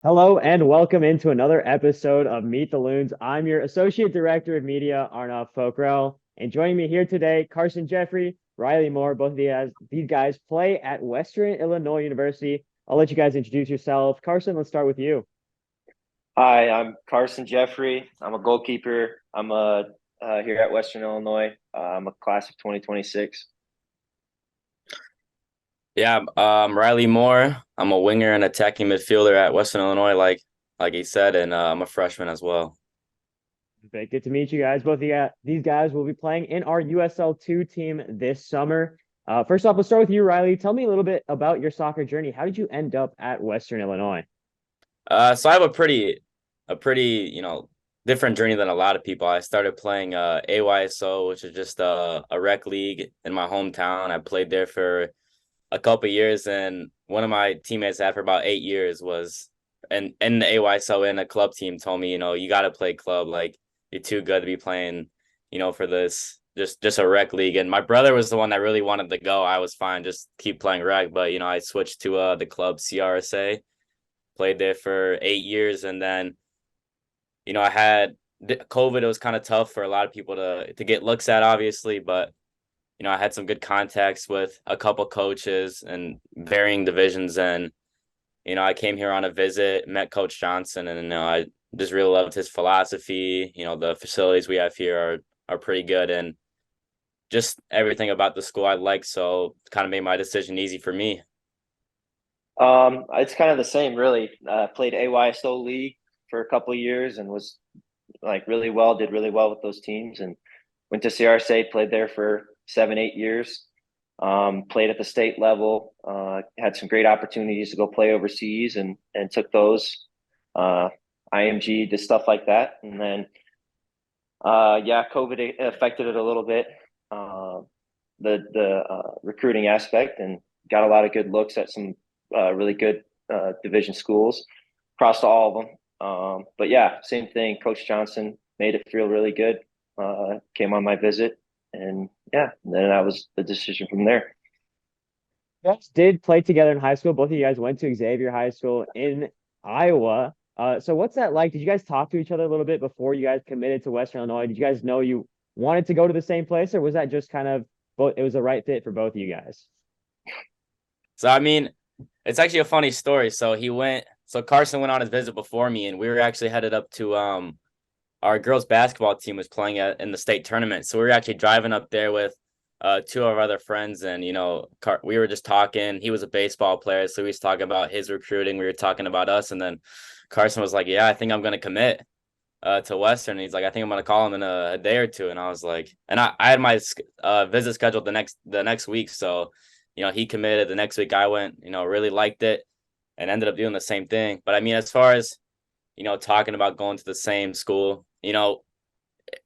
Hello and welcome into another episode of Meet the Loons. I'm your Associate Director of Media, Arnav Pokhrel, and joining me here today, Carson Jeffery, Reilly Moore. Both of these guys play at Western Illinois University. I'll let you guys introduce yourself. Carson, let's start with you. Hi, I'm Carson Jeffery. I'm a goalkeeper. I'm here at Western Illinois. I'm a class of 2026. Yeah, Riley Moore. I'm a winger and attacking midfielder at Western Illinois, like he said, and I'm a freshman as well. Very good to meet you guys. Both of these guys will be playing in our USL2 team this summer. First off, let's start with you, Riley. Tell me a little bit about your soccer journey. How did you end up at Western Illinois? So I have a pretty, different journey than a lot of people. I started playing AYSO, which is just a rec league in my hometown. I played there for a couple of years, and one of my teammates after about 8 years was in the AYSO in a club team told me, you got to play club. Like you're too good to be playing, for this just a rec league. And my brother was the one that really wanted to go. I was fine, just keep playing rec. But I switched to the club CRSA, played there for 8 years, and then I had COVID. It was kind of tough for a lot of people to get looks at, obviously, but I had some good contacts with a couple coaches and varying divisions. And, I came here on a visit, met Coach Johnson, and, I just really loved his philosophy. The facilities we have here are pretty good, and just everything about the school I like. So it kind of made my decision easy for me. It's kind of the same, really. Played AYSO League for a couple of years and was did really well with those teams, and went to CRSA, played there for 7, 8 years. Played at the state level, had some great opportunities to go play overseas and took those. IMG did stuff like that. And then, yeah, COVID affected it a little bit, the recruiting aspect, and got a lot of good looks at some really good division schools across all of them. But yeah, same thing. Coach Johnson made it feel really good. Came on my visit, and yeah, then that was the decision from there. You guys did play together in high school. Both of you guys went to Xavier High School in Iowa. So what's that like? Did you guys talk to each other a little bit before you guys committed to Western Illinois? Did you guys know you wanted to go to the same place, or was that just kind of both? It was the right fit for both of you guys. So, I mean, it's actually a funny story. So Carson went on his visit before me, and we were actually headed up to our girls basketball team was playing in the state tournament. So we were actually driving up there with two of our other friends, and we were just talking. He was a baseball player, so we was talking about his recruiting. We were talking about us, and then Carson was like, "Yeah, I think I'm gonna commit to Western." And he's like, "I think I'm gonna call him in a day or two." And I was like, and I had my visit scheduled the next week, so he committed. The next week I went, really liked it, and ended up doing the same thing. But I mean, as far as talking about going to the same school, it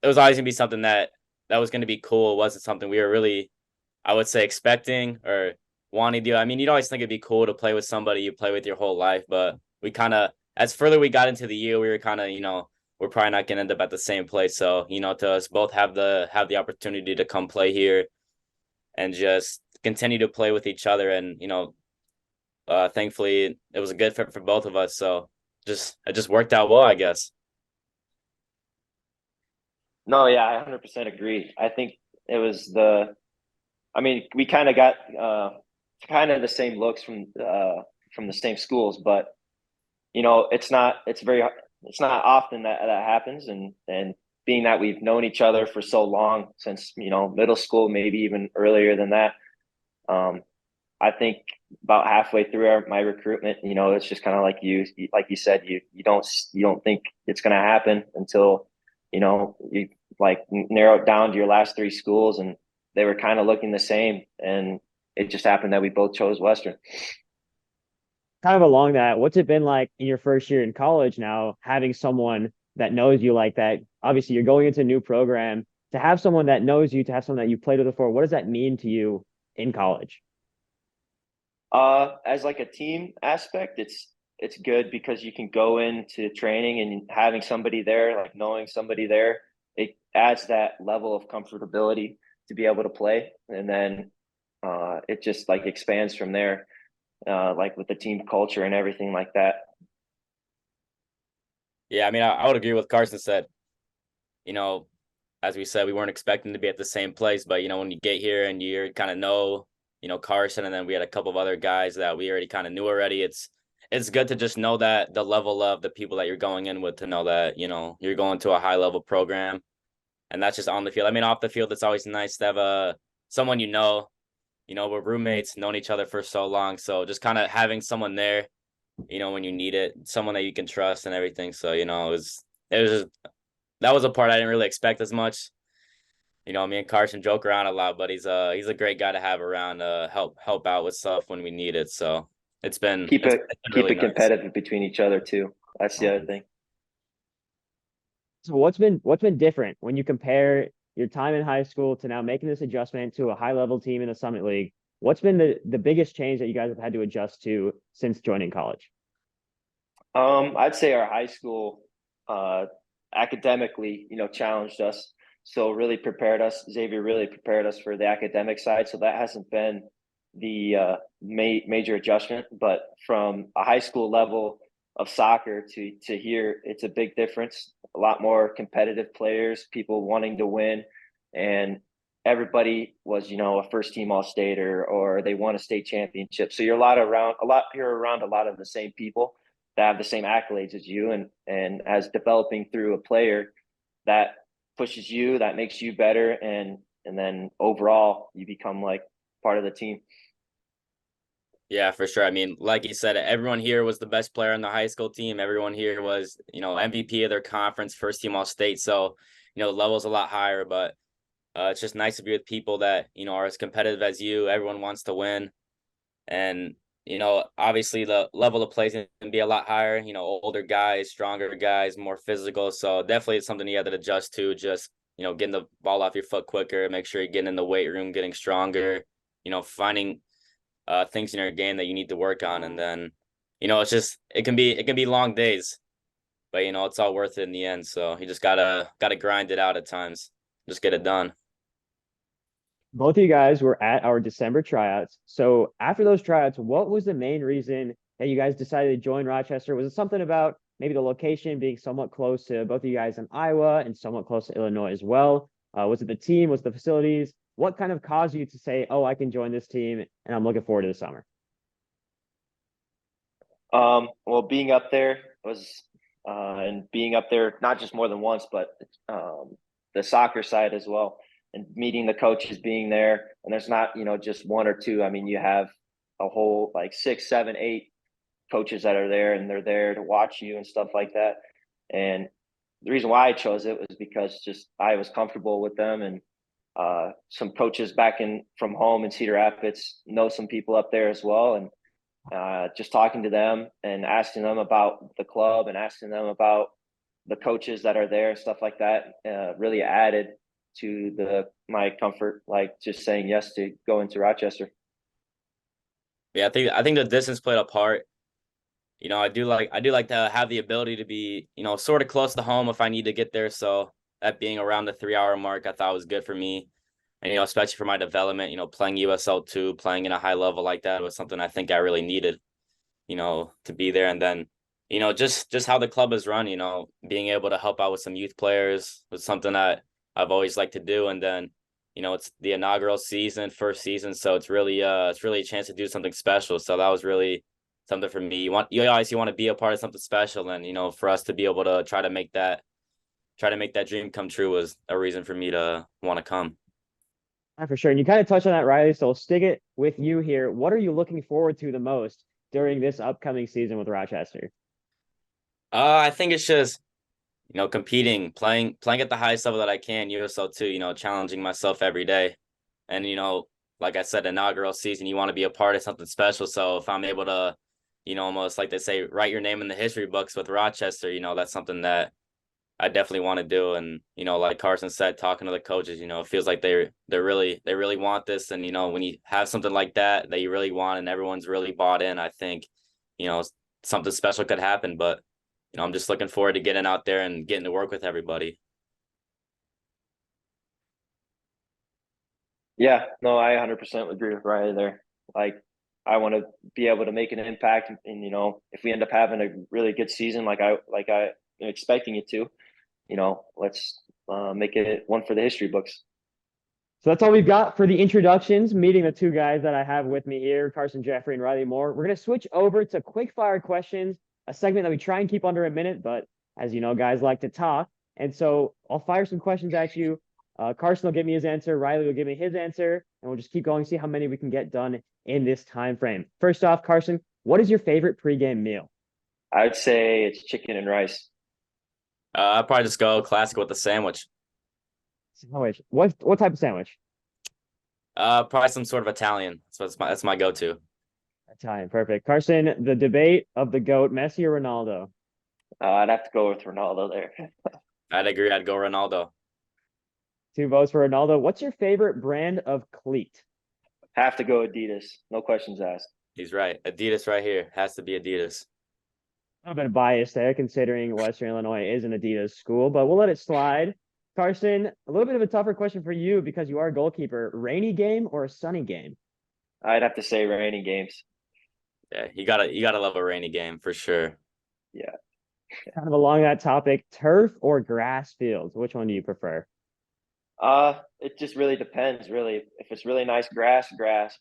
was always gonna be something that was gonna be cool. It wasn't something we were really, I would say, expecting or wanting to do. I mean, you'd always think it'd be cool to play with somebody you play with your whole life, but we kind of, as further we got into the year, we were kind of, we're probably not gonna end up at the same place. So, to us both have the opportunity to come play here and just continue to play with each other. And, thankfully it was a good fit for both of us. So it just worked out well, I guess. No, yeah, I 100% agree. I think it was I mean, we kind of got kind of the same looks from the same schools, but it's not often that that happens, and being that we've known each other for so long, since middle school, maybe even earlier than that. um I think about halfway through my recruitment, it's just kind of like you said, you don't think it's going to happen until you like narrow it down to your last three schools, and they were kind of looking the same, and it just happened that we both chose Western. Kind of along that, what's it been like in your first year in college now, having someone that knows you like that? Obviously, you're going into a new program. To have someone that knows you, to have someone that you played with before, what does that mean to you in college? As like a team aspect, it's good because you can go into training and having somebody there, like knowing somebody there, it adds that level of comfortability to be able to play, and then it just like expands from there, like with the team culture and everything like that. Yeah, I mean, I would agree with Carson said. You know, as we said, we weren't expecting to be at the same place, but when you get here and you kind of know, Carson, and then we had a couple of other guys that we already kind of knew already. It's good to just know that the level of the people that you're going in with, to know that you're going to a high level program, and that's just on the field. I mean, off the field, it's always nice to have someone we're roommates, known each other for so long, so just kind of having someone there, when you need it, someone that you can trust and everything. So it was just, that was a part I didn't really expect as much. Me and Carson joke around a lot, but he's a great guy to have around, help out with stuff when we need it. So it's been Keep it's it been keep really it nice. competitive between each other too. That's the other thing. So what's been different when you compare your time in high school to now making this adjustment to a high level team in the Summit League? What's been the biggest change that you guys have had to adjust to since joining college? I'd say our high school academically, challenged us. So really prepared us. Xavier really prepared us for the academic side. So that hasn't been the major adjustment. But from a high school level of soccer to here, it's a big difference. A lot more competitive players, people wanting to win, and everybody was, a first team all state or they won a state championship. So you're around a lot of the same people that have the same accolades as you, and as developing through a player that pushes you, that makes you better, and then overall you become like part of the team. Yeah, for sure. I mean, like you said, everyone here was the best player on the high school team. Everyone here was, MVP of their conference, first team all state. So, the level's a lot higher, but it's just nice to be with people that, are as competitive as you. Everyone wants to win. And, obviously the level of play can be a lot higher, older guys, stronger guys, more physical. So definitely it's something you have to adjust to, just, getting the ball off your foot quicker, make sure you're getting in the weight room, getting stronger, finding things in your game that you need to work on. And then, it can be long days, but it's all worth it in the end. So you just gotta grind it out at times, just get it done. Both of you guys were at our December tryouts. So after those tryouts, what was the main reason that you guys decided to join Rochester? Was it something about maybe the location being somewhat close to both of you guys in Iowa and somewhat close to Illinois as well? Was it the team? Was it the facilities? What kind of caused you to say, "Oh, I can join this team and I'm looking forward to the summer"? Well, being up there was, and being up there not just more than once, but the soccer side as well, and meeting the coaches, being there, and there's not just one or two. I mean, you have a whole like 6, 7, 8 coaches that are there, and they're there to watch you and stuff like that. And the reason why I chose it was because just I was comfortable with them, and some coaches back in from home in Cedar Rapids know some people up there as well, and just talking to them and asking them about the club and asking them about the coaches that are there and stuff like that really added to my comfort, like just saying yes to go into Rochester. Yeah, I think the distance played a part. I do like to have the ability to be, sort of close to home if I need to get there. So that being around the 3 hour mark, I thought was good for me. And, especially for my development, playing USL2, playing in a high level like that was something I think I really needed, to be there. And then, just how the club is run, being able to help out with some youth players was something that I've always liked to do. And then, it's the inaugural season, first season. So it's really a chance to do something special. So that was really something for me. You obviously want to be a part of something special. And, for us to be able to try to make that dream come true was a reason for me to want to come. Yeah, for sure. And you kind of touched on that, Riley. So I'll stick it with you here. What are you looking forward to the most during this upcoming season with Rochester? I think it's just, competing, playing at the highest level that I can, USL2, challenging myself every day. And, like I said, inaugural season, you want to be a part of something special. So if I'm able to, almost like they say, write your name in the history books with Rochester, that's something that I definitely want to do. And, like Carson said, talking to the coaches, it feels like they really want this. And, when you have something like that you really want and everyone's really bought in, I think, you know, something special could happen. But, I'm just looking forward to getting out there and getting to work with everybody. Yeah, no, I 100% agree with Riley there. Like, I want to be able to make an impact, and if we end up having a really good season, like expecting it to. Let's make it one for the history books. So that's all we've got for the introductions, meeting the two guys that I have with me here, Carson Jeffery and Reilly Moore. We're going to switch over to quick fire questions, a segment that we try and keep under a minute, but as you know, guys like to talk. And so I'll fire some questions at you. Carson will give me his answer. Reilly will give me his answer, and we'll just keep going, see how many we can get done in this time frame. First off, Carson, what is your favorite pregame meal? I would say it's chicken and rice. I'd probably just go classic with the sandwich. Sandwich. What type of sandwich? Probably some sort of Italian. That's my go-to. Italian, perfect. Carson, the debate of the GOAT, Messi or Ronaldo? I'd have to go with Ronaldo there. I'd agree. I'd go Ronaldo. 2 votes for Ronaldo. What's your favorite brand of cleat? Have to go Adidas. No questions asked. He's right. Adidas right here. Has to be Adidas. A little bit of bias there, considering Western Illinois is an Adidas school, but we'll let it slide. Carson, a little bit of a tougher question for you because you are a goalkeeper. Rainy game or a sunny game? I'd have to say rainy games. Yeah, you gotta love a rainy game for sure. Yeah. Kind of along that topic, turf or grass fields? Which one do you prefer? It just really depends, really. If it's really nice grass,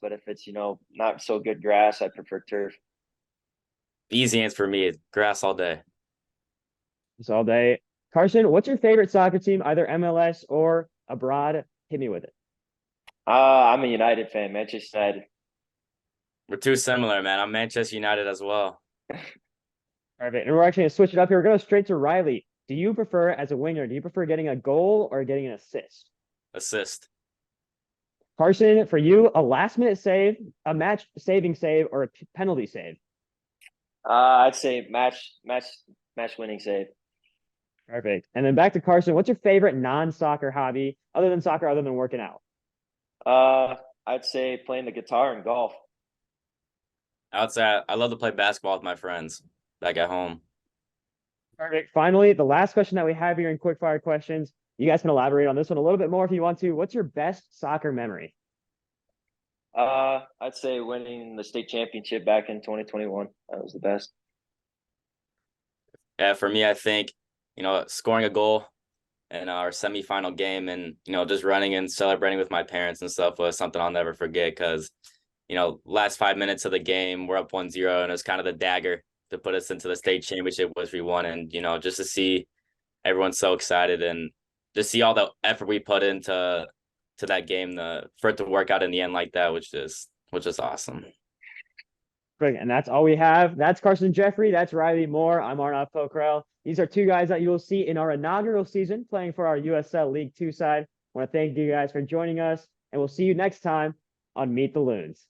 but if it's, not so good grass, I prefer turf. Easy answer for me is grass all day. Just all day. Carson, what's your favorite soccer team, either MLS or abroad? Hit me with it. I'm a United fan, Manchester United. We're too similar, man. I'm Manchester United as well. Perfect. And we're actually going to switch it up here. We're going to go straight to Reilly. Do you prefer, as a winger, do you prefer getting a goal or getting an assist? Assist. Carson, for you, a last-minute save, a match-saving save, or a penalty save? I'd say match-winning save. Perfect. And then back to Carson. What's your favorite non-soccer hobby, other than soccer, other than working out? I'd say playing the guitar and golf. Outside, I love to play basketball with my friends back at home. Perfect. Finally, the last question that we have here in quick fire questions. You guys can elaborate on this one a little bit more if you want to. What's your best soccer memory? I'd say winning the state championship back in 2021. That was the best. Yeah, for me, I think, scoring a goal in our semifinal game and, just running and celebrating with my parents and stuff was something I'll never forget because, last 5 minutes of the game, we're up 1-0, and it was kind of the dagger to put us into the state championship, which we won. And, just to see everyone so excited and just see all the effort we put into that game, for it to work out in the end like that, which is awesome. Perfect. And that's all we have. That's Carson Jeffery. That's Reilly Moore. I'm Arnav Pokhrel. These are 2 guys that you will see in our inaugural season playing for our USL League 2 side. I want to thank you guys for joining us, and we'll see you next time on Meet the Loons.